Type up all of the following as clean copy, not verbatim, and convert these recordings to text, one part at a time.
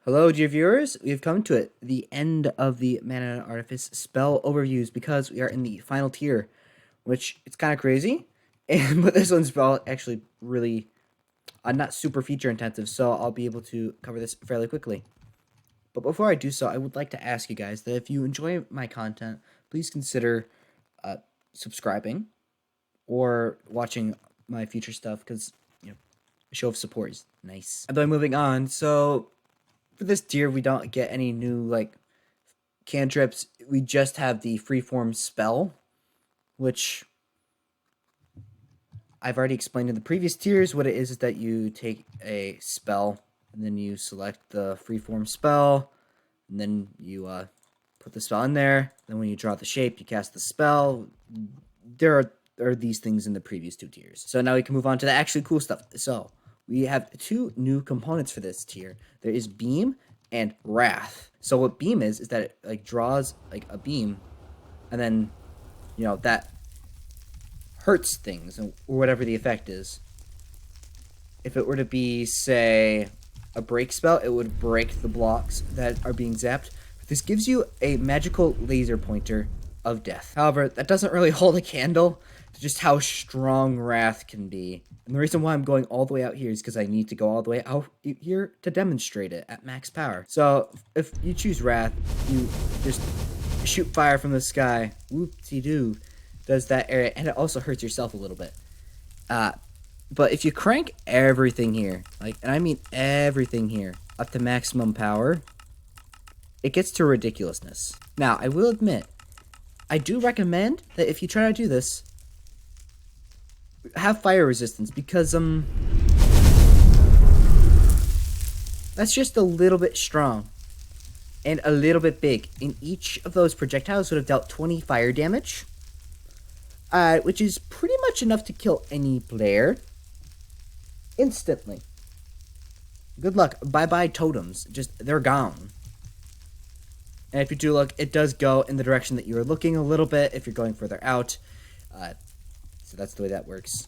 Hello, dear viewers. We have come to the end of the Mana and Artifice spell overviews because we are in the final tier, which it's kind of crazy. But this one's actually really not super feature intensive, so I'll be able to cover this fairly quickly. But before I do so, I would like to ask you guys that if you enjoy my content, please consider subscribing or watching my future stuff because a show of support is nice. But moving on, so for this tier, we don't get any new cantrips. We just have the freeform spell, which I've already explained in the previous tiers. What it is that you take a spell and then you select the freeform spell, and then you put the spell in there. Then when you draw the shape, you cast the spell. There are these things in the previous two tiers. So now we can move on to the actually cool stuff. So we have two new components for this tier. There is Beam and Wrath. So what Beam is that it draws a beam, and then that hurts things or whatever the effect is. If it were to be, say, a break spell, it would break the blocks that are being zapped. This gives you a magical laser pointer of death. However, that doesn't really hold a candle to just how strong Wrath can be. And the reason why I'm going all the way out here is because I need to go all the way out here to demonstrate it at max power. So if you choose Wrath, you just shoot fire from the sky. Whoop-de-doo. Does that area, and it also hurts yourself a little bit. But if you crank everything here, and I mean everything here, up to maximum power, it gets to ridiculousness. Now, I will admit, I do recommend that if you try to do this, have fire resistance, because that's just a little bit strong and a little bit big. And each of those projectiles would have dealt 20 fire damage, which is pretty much enough to kill any player instantly. Good luck. Bye-bye totems. They're gone. And if you do look, it does go in the direction that you are looking a little bit if you're going further out. So that's the way that works.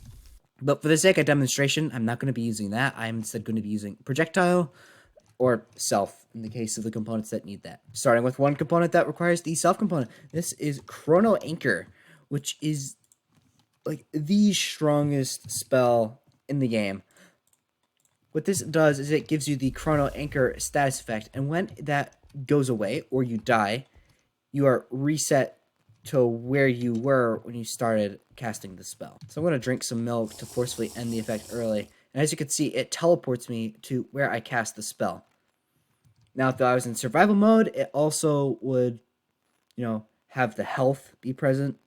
But for the sake of demonstration, I'm not going to be using that. I'm instead going to be using projectile or self in the case of the components that need that. Starting with one component that requires the self component. This is Chrono Anchor, which is the strongest spell in the game. What this does is it gives you the Chrono Anchor status effect, and when that goes away or you die, you are reset to where you were when you started casting the spell. So I'm going to drink some milk to forcefully end the effect early, and as you can see, it teleports me to where I cast the spell. Now, if I was in survival mode, it also would, have the health be present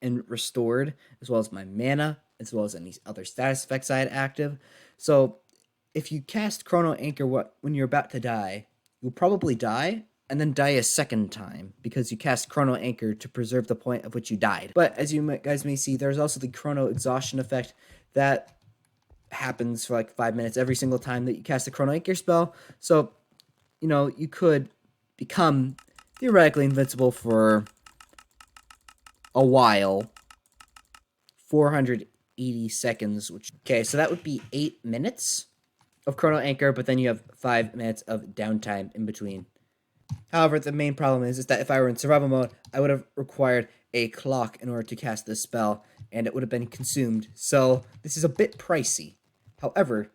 and restored, as well as my mana, as well as any other status effects I had active. So if you cast Chrono Anchor when you're about to die, you'll probably die, and then die a second time, because you cast Chrono Anchor to preserve the point at which you died. But as you guys may see, there's also the Chrono Exhaustion effect that happens for 5 minutes every single time that you cast the Chrono Anchor spell. So, you could become theoretically invincible for a while. 480 seconds, okay, so that would be 8 minutes of Chrono Anchor, but then you have 5 minutes of downtime in between. However, the main problem is that if I were in survival mode, I would have required a clock in order to cast this spell, and it would have been consumed. So this is a bit pricey. However,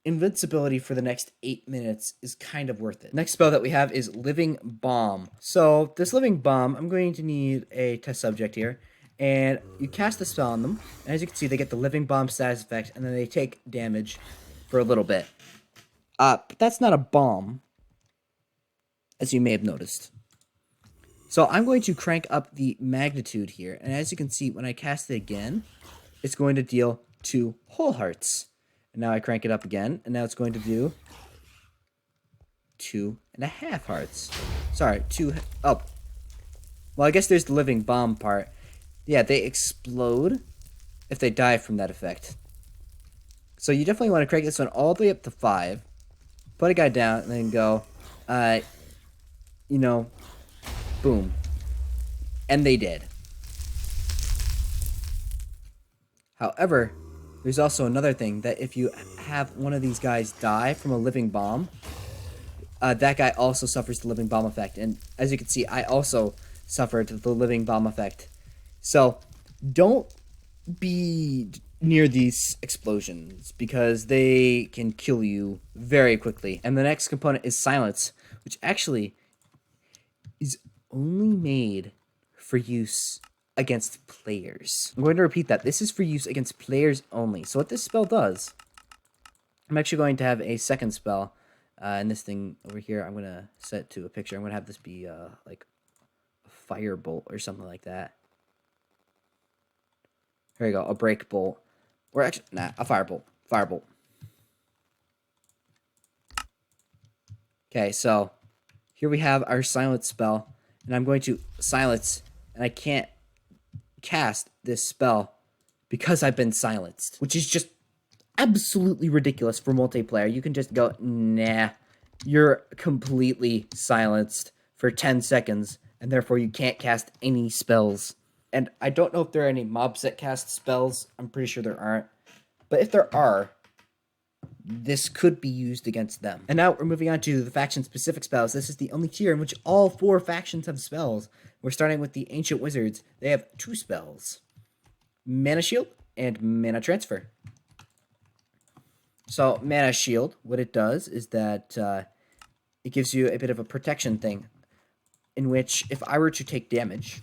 invincibility for the next 8 minutes is kind of worth it. Next spell that we have is Living Bomb. So this Living Bomb, I'm going to need a test subject here, and you cast the spell on them, and as you can see, they get the Living Bomb status effect, and then they take damage for a little bit. But that's not a bomb, as you may have noticed. So I'm going to crank up the magnitude here, and as you can see, when I cast it again, it's going to deal 2 whole hearts. And now I crank it up again, and now it's going to do 2.5 hearts. Sorry, 2. Oh. Well, I guess there's the Living Bomb part. Yeah, they explode if they die from that effect. So you definitely want to crank this one all the way up to 5. Put a guy down, and then go, boom. And they did. However, there's also another thing, that if you have one of these guys die from a Living Bomb, that guy also suffers the living bomb effect. And as you can see, I also suffered the living bomb effect. So don't be near these explosions because they can kill you very quickly. And the next component is silence, which actually is only made for use against players. I'm going to repeat that. This is for use against players only. So what this spell does, I'm actually going to have a second spell. And this thing over here, I'm going to set to a picture. I'm going to have this be like a firebolt or something like that. Here you go, a break bolt. Or actually, nah, a firebolt. Firebolt. Okay, so here we have our silence spell. And I'm going to silence, and I can't cast this spell because I've been silenced. Which is just absolutely ridiculous for multiplayer. You can just go, nah, you're completely silenced for 10 seconds, and therefore you can't cast any spells. And I don't know if there are any mobs that cast spells. I'm pretty sure there aren't. But if there are, this could be used against them. And now we're moving on to the faction-specific spells. This is the only tier in which all 4 factions have spells. We're starting with the Ancient Wizards. They have 2 spells. Mana Shield and Mana Transfer. So, Mana Shield, what it does is that it gives you a bit of a protection thing, in which if I were to take damage,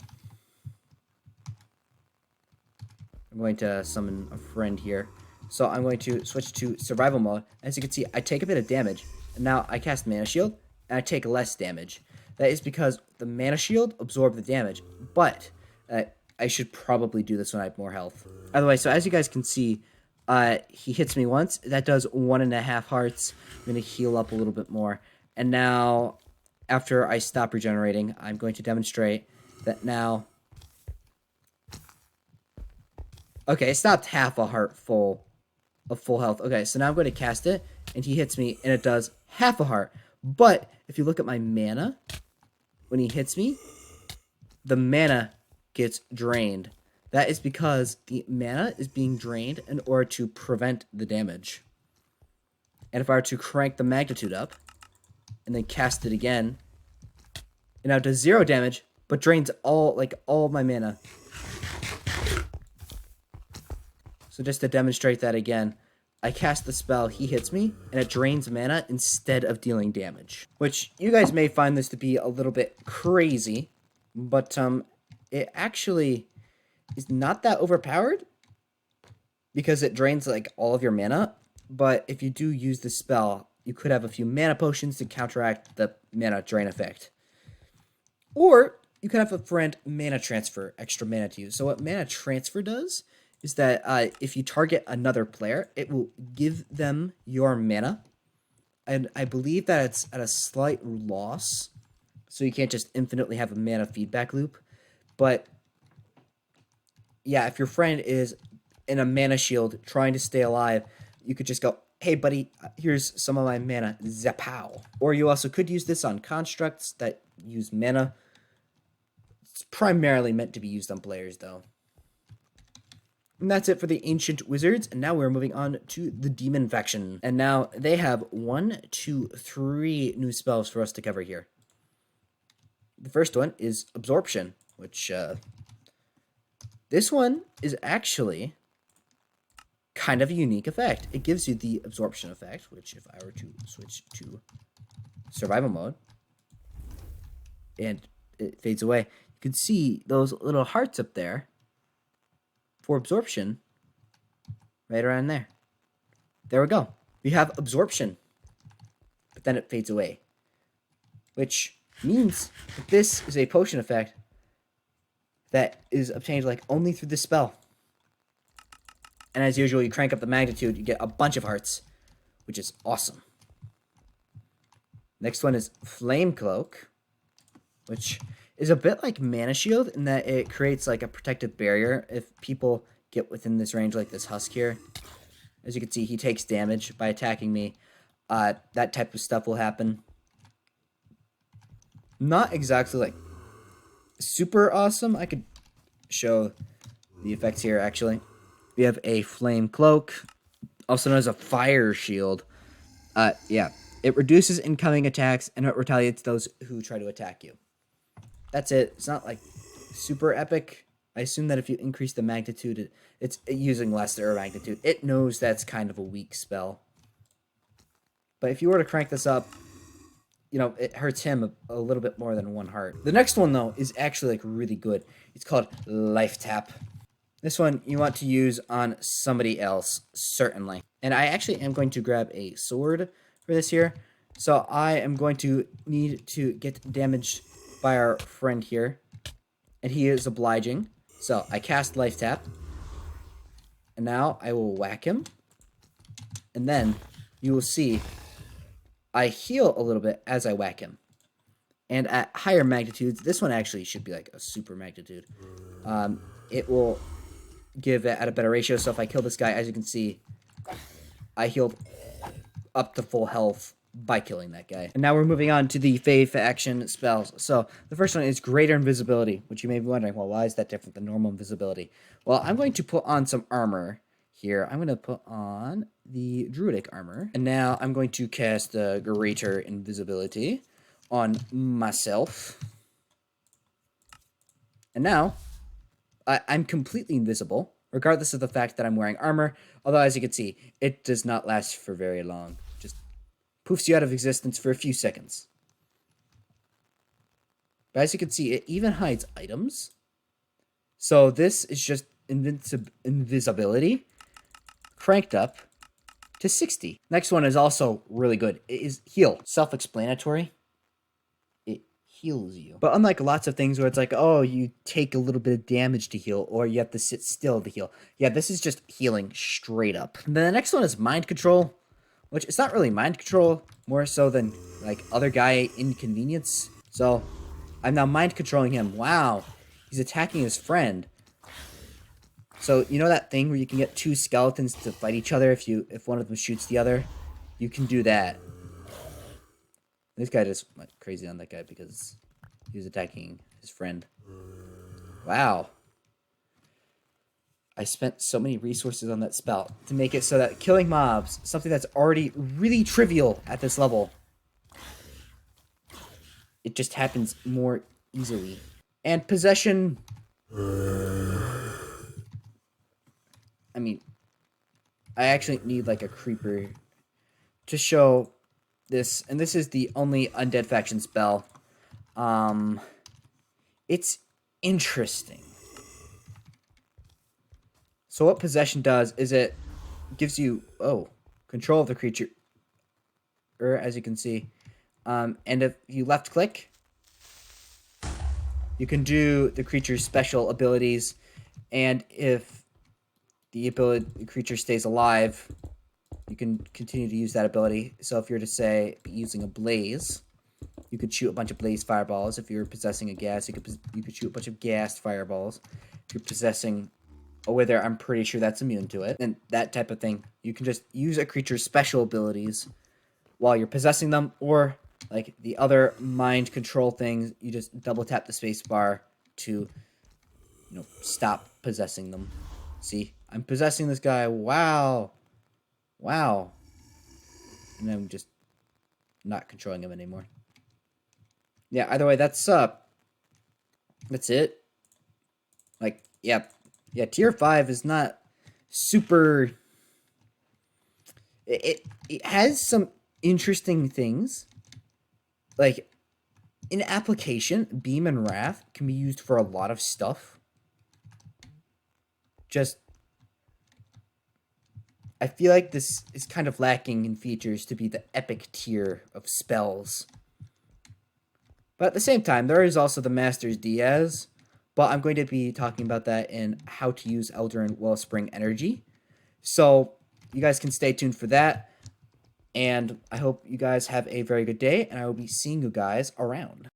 I'm going to summon a friend here. So I'm going to switch to survival mode. As you can see, I take a bit of damage, and now I cast Mana Shield, and I take less damage. That is because the Mana Shield absorbed the damage, but I should probably do this when I have more health. By the way, so as you guys can see, he hits me once. That does 1.5 hearts. I'm going to heal up a little bit more. And now, after I stop regenerating, I'm going to demonstrate that now... Okay, it stopped half a heart full of full health. Okay, so now I'm going to cast it, and he hits me, and it does half a heart. But if you look at my mana, when he hits me, the mana gets drained. That is because the mana is being drained in order to prevent the damage. And if I were to crank the magnitude up, and then cast it again, it now does 0 damage, but drains all of my mana. So just to demonstrate that again, I cast the spell, he hits me, and it drains mana instead of dealing damage. Which, you guys may find this to be a little bit crazy, but it actually is not that overpowered, because it drains all of your mana, but if you do use the spell, you could have a few mana potions to counteract the mana drain effect. Or, you could have a friend mana transfer, extra mana to use. So what mana transfer does is that if you target another player, it will give them your mana. And I believe that it's at a slight loss, so you can't just infinitely have a mana feedback loop. But, yeah, if your friend is in a mana shield trying to stay alive, you could just go, hey, buddy, here's some of my mana, zapow. Or you also could use this on constructs that use mana. It's primarily meant to be used on players, though. And that's it for the Ancient Wizards, and now we're moving on to the Demon Faction. And now they have 1, 2, 3 new spells for us to cover here. The first one is Absorption, which, this one is actually kind of a unique effect. It gives you the Absorption effect, which if I were to switch to Survival Mode, and it fades away, you can see those little hearts up there for absorption right around there. There we go. We have absorption, but then it fades away, which means that this is a potion effect that is obtained only through this spell. And as usual, you crank up the magnitude, you get a bunch of hearts, which is awesome. Next one is Flame Cloak, which is a bit like Mana Shield in that it creates a protective barrier if people get within this range, like this Husk here. As you can see, he takes damage by attacking me. That type of stuff will happen. Not exactly super awesome. I could show the effects here actually. We have a Flame Cloak, also known as a Fire Shield. Yeah, It reduces incoming attacks, and it retaliates those who try to attack you. That's it. It's not like super epic. I assume that if you increase the magnitude, it's using lesser magnitude. It knows that's kind of a weak spell. But if you were to crank this up, you know, it hurts him a little bit more than one heart. The next one, though, is actually, like, really good. It's called Life Tap. This one you want to use on somebody else, certainly. And I actually am going to grab a sword for this here. So I am going to need to get damaged by our friend here. And he is obliging. So I cast Life Tap. And now I will whack him. And then you will see I heal a little bit as I whack him. And at higher magnitudes, this one actually should be like a super magnitude. It will give it at a better ratio. So if I kill this guy, as you can see, I healed up to full health by killing that guy. And now we're moving on to the Fey action spells. So the first one is Greater Invisibility, which you may be wondering, well, why is that different than normal invisibility? Well, I'm going to put on some armor here. I'm going to put on the Druidic armor. And now I'm going to cast the Greater Invisibility on myself. And now I'm completely invisible, regardless of the fact that I'm wearing armor. Although, as you can see, it does not last for very long. Just poofs you out of existence for a few seconds. But as you can see, it even hides items. So this is just invisibility cranked up to 60. Next one is also really good. It is Heal. Self-explanatory. It heals you. But unlike lots of things where it's like, oh, you take a little bit of damage to heal, or you have to sit still to heal. Yeah, this is just healing straight up. And then the next one is Mind Control, which it's not really mind control, more so than like other guy inconvenience. So I'm now mind controlling him. Wow, he's attacking his friend. So you know that thing where you can get two skeletons to fight each other if one of them shoots the other? You can do that. This guy just went crazy on that guy because he was attacking his friend. Wow. I spent so many resources on that spell to make it so that killing mobs, something that's already really trivial at this level, it just happens more easily. And possession, I mean, I actually need like a creeper to show this, and this is the only undead faction spell. It's interesting. So what possession does is it gives you, control of the creature, as you can see. And if you left click, you can do the creature's special abilities. And if the creature stays alive, you can continue to use that ability. So if you're to say using a blaze, you could shoot a bunch of blaze fireballs. If you're possessing a gas, you could shoot a bunch of gas fireballs. If you're possessing a wither, I'm pretty sure that's immune to it. And that type of thing. You can just use a creature's special abilities while you're possessing them, or like the other mind control things, you just double tap the space bar to, stop possessing them. See, I'm possessing this guy. Wow. Wow. And I'm just not controlling him anymore. Yeah, either way, that's it. Like, yeah, tier 5 is not super. It has some interesting things. Like, in application, Beam and Wrath can be used for a lot of stuff. Just, I feel like this is kind of lacking in features to be the epic tier of spells. But at the same time, there is also the Master's Diaz. But I'm going to be talking about that in how to use Eldraine Wellspring Energy. So you guys can stay tuned for that. And I hope you guys have a very good day. And I will be seeing you guys around.